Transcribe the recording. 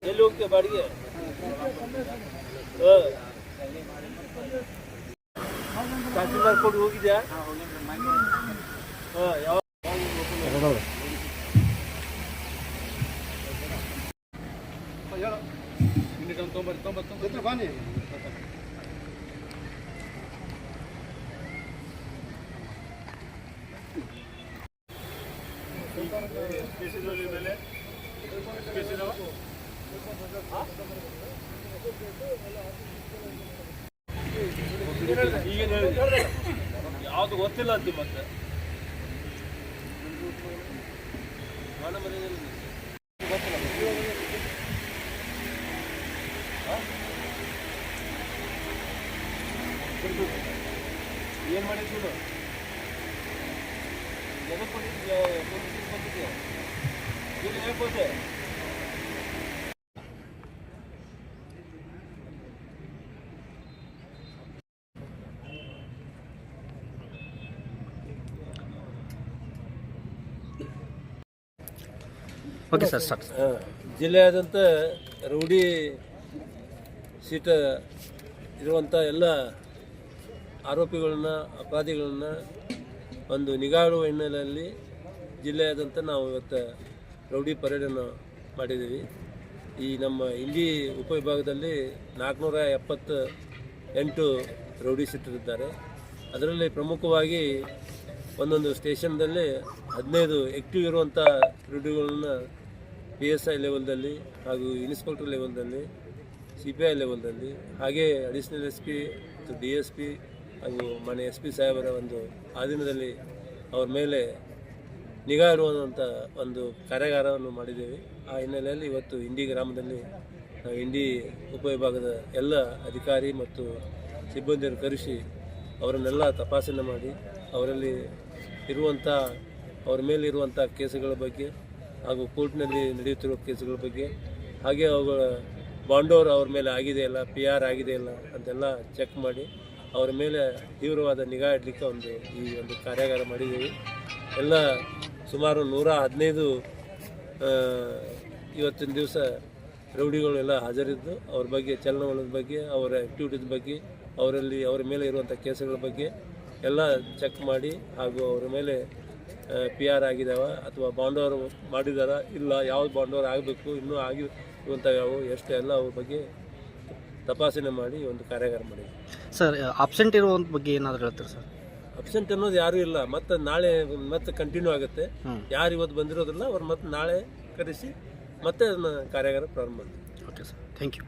ಎಲ್ಲಿ ಹೋಗ್ತೀಯ ಬಾಡಿಗೆ? ತಹಸೀಲ್ದಾರ್ ಕೊಡಿ ಹೋಗಿದ್ಯಾ? ಯಾವ ಯಾವ್ದು ಗೊತ್ತಿಲ್ಲ ಅಂತಿ ಮತ್ತೆ ಏನ್ ಮಾಡಿದ್ರು ಬಂದಿದ್ಯಾ ಹೇಳ್ಬೋದೆ. Okay sir start. ಜಿಲ್ಲೆಯಾದ್ಯಂತ ರೌಡಿ ಸೀಟ ಇರುವಂಥ ಎಲ್ಲ ಆರೋಪಿಗಳನ್ನ ಅಪರಾಧಿಗಳನ್ನ ಒಂದು ನಿಗಾ ಇಡುವ ಹಿನ್ನೆಲೆಯಲ್ಲಿ ಜಿಲ್ಲೆಯಾದ್ಯಂತ ನಾವು ಇವತ್ತು ರೌಡಿ ಪರೇಡನ್ನು ಮಾಡಿದ್ದೀವಿ. ಈ ನಮ್ಮ ಇಂಡಿ ಉಪವಿಭಾಗದಲ್ಲಿ 478 ರೌಡಿ ಸೀಟರಿದ್ದಾರೆ. ಅದರಲ್ಲಿ ಪ್ರಮುಖವಾಗಿ ಒಂದೊಂದು ಸ್ಟೇಷನ್ದಲ್ಲಿ 15 ಆ್ಯಕ್ಟಿವ್ ಇರುವಂಥ ರೌಡಿಗಳನ್ನ PSI ಲೆವೆಲ್ದಲ್ಲಿ ಹಾಗೂ ಇನ್ಸ್ಪೆಕ್ಟರ್ ಲೆವೆಲ್ದಲ್ಲಿ, CPI ಲೆವೆಲ್ದಲ್ಲಿ, ಹಾಗೆ ಅಡಿಷನಲ್ SP ಮತ್ತು DSP ಹಾಗೂ ಮಾನ್ಯ SP ಸಾಹೇಬರ ಒಂದು ಆಧೀನದಲ್ಲಿ ಅವ್ರ ಮೇಲೆ ನಿಗಾ ಇಡುವಂಥ ಒಂದು ಕಾರ್ಯಾಗಾರವನ್ನು ಮಾಡಿದ್ದೇವೆ. ಆ ಹಿನ್ನೆಲೆಯಲ್ಲಿ ಇವತ್ತು ಇಂಡಿ ಗ್ರಾಮದಲ್ಲಿ ನಾವು ಇಂಡಿ ಉಪವಿಭಾಗದ ಎಲ್ಲ ಅಧಿಕಾರಿ ಮತ್ತು ಸಿಬ್ಬಂದಿಯನ್ನು ಕರೆಸಿ ಅವರನ್ನೆಲ್ಲ ತಪಾಸಣೆ ಮಾಡಿ ಅವರಲ್ಲಿ ಇರುವಂಥ ಅವ್ರ ಮೇಲೆ ಇರುವಂಥ ಕೇಸುಗಳ ಬಗ್ಗೆ ಹಾಗೂ ಕೋರ್ಟ್ನಲ್ಲಿ ನಡೆಯುತ್ತಿರುವ ಕೇಸುಗಳ ಬಗ್ಗೆ, ಹಾಗೆ ಅವುಗಳ ಬಾಂಡೋರ್ ಅವ್ರ ಮೇಲೆ ಆಗಿದೆ ಇಲ್ಲ, PR ಆಗಿದೆ ಇಲ್ಲ ಅಂತೆಲ್ಲ ಚೆಕ್ ಮಾಡಿ ಅವರ ಮೇಲೆ ತೀವ್ರವಾದ ನಿಗಾ ಇಡಲಿಕ್ಕೆ ಈ ಒಂದು ಕಾರ್ಯಾಗಾರ ಮಾಡಿದ್ದೀವಿ. ಎಲ್ಲ ಸುಮಾರು 115 ಇವತ್ತಿನ ದಿವಸ ರೌಡಿಗಳೆಲ್ಲ ಹಾಜರಿದ್ದು ಅವ್ರ ಬಗ್ಗೆ ಚಲನವಲನದ ಬಗ್ಗೆ, ಅವರ ಆ್ಯಕ್ಟಿವಿಟೀಸ್ ಬಗ್ಗೆ, ಅವರ ಮೇಲೆ ಇರುವಂಥ ಕೇಸುಗಳ ಬಗ್ಗೆ ಎಲ್ಲ ಚೆಕ್ ಮಾಡಿ ಹಾಗೂ ಅವರ ಮೇಲೆ PR ಆಗಿದ್ದಾವ ಅಥವಾ ಬಾಂಡೋರ್ ಮಾಡಿದಾರ ಇಲ್ಲ, ಯಾವ್ದು ಬಾಂಡೋರ್ ಆಗಬೇಕು, ಇನ್ನೂ ಆಗಿರುವಂಥ ಯಾವ ಎಷ್ಟು ಎಲ್ಲ ಅವ್ರ ಬಗ್ಗೆ ತಪಾಸಣೆ ಮಾಡಿ ಒಂದು ಕಾರ್ಯಾಗಾರ ಮಾಡಿದ್ವಿ. ಸರ್ ಅಬ್ಸೆಂಟ್ ಇರುವಂಥ ಬಗ್ಗೆ ಏನಾದರೂ ಹೇಳ್ತೀರಾ ಸರ್? ಅಬ್ಸೆಂಟ್ ಅನ್ನೋದು ಯಾರೂ ಇಲ್ಲ. ಮತ್ತು ನಾಳೆ ಮತ್ತೆ ಕಂಟಿನ್ಯೂ ಆಗುತ್ತೆ. ಯಾರು ಇವತ್ತು ಬಂದಿರೋದಿಲ್ಲ ಅವ್ರು ಮತ್ತೆ ನಾಳೆ ಕರೆಸಿ ಮತ್ತೆ ಅದನ್ನ ಕಾರ್ಯಾಗಾರ ಪ್ರಾರಂಭ ಮಾಡ್ತೀವಿ. Okay sir, thank you.